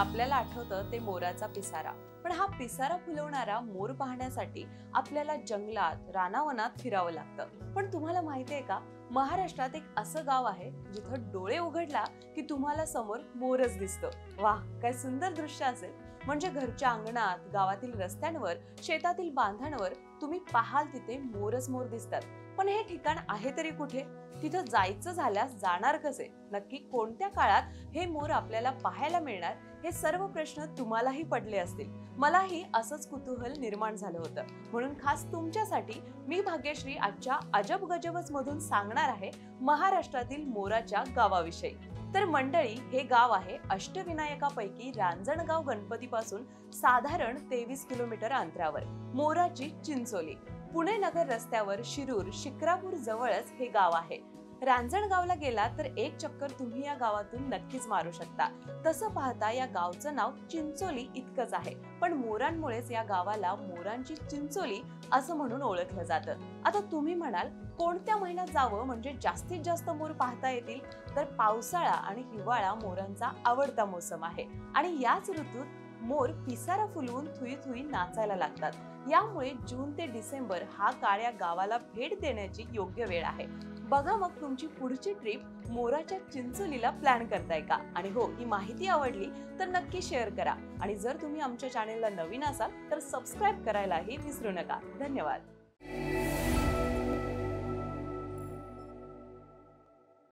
आपल्याला आठवतं ते मोराचा पिसारा, पण हा पिसारा फुलवणारा मोर पाहण्यासाठी आपल्याला जंगलात रानावनात फिरावं लागतं। पण तुम्हाला माहितीये का, महाराष्ट्रात एक असं गाव आहे जिथं डोळे उघडला की तुम्हाला समोर मोरच दिसतो। वाह, काय सुंदर दृश्य असेल। म्हणजे घरच्या अंगणात, गावातील रस्त्यांवर, शेतातील बांधांवर तुम्ही पाहाल तिथे मोरच मोर दिसतात। पण हे ठिकाण आहे तरी कुठे? तिथं जायचं झाल्यास जाणार कसे? नक्की कोणत्या काळात हे मोर आपल्याला पाहायला मिळणार? हे सर्व प्रश्न तुम्हालाही पडले असतील। मलाही असंच कुतूहल निर्माण झालं होतं। म्हणून खास तुमच्यासाठी मी भाग्यश्री आजच्या अजब गजबच मधून सांगणार आहे महाराष्ट्रातील मोराच्या गावाविषयी। तर मंडळी, हे गाव आहे अष्टविनायकापैकी रांजणगाव गणपतीपासून साधारण 23 किलोमीटर अंतरावर। मोराची चिंचोली पुणे नगर रस्त्यावर शिरूर शिक्रापूर जवळच हे गाव आहे। रांजणगावला गेला तर एक चक्कर तुम्ही या गावातून नक्कीच मारू शकता। तसं पाहता या गावचं नाव चिंचोली इतकंच आहे, पण मोरांमुळेच या गावाला मोरांची चिंचोली असं म्हणून ओळखलं जातं। आता तुम्ही म्हणाल, कोणत्या महिन्यात जावं म्हणजे जास्तीत जास्त मोर पाहता येतील? तर पावसाळा आणि हिवाळा मोरांचा आवडता मोसम आहे आणि याच ऋतूत मोर पिसारा फुलवून थुई थुई नाचायला लागतात। यामुळे जून ते डिसेंबर हा काळ या गावाला भेट देण्याची योग्य वेळ आहे। बघा मग तुमची पुढची ट्रिप मोराच्या चिंचोलीला प्लॅन करताय का? आणि हो, ही माहिती आवडली तर नक्की शेअर करा आणि जर तुम्ही आमच्या चॅनेलला नवीन असाल तर सबस्क्राईब करायलाही विसरू नका। धन्यवाद।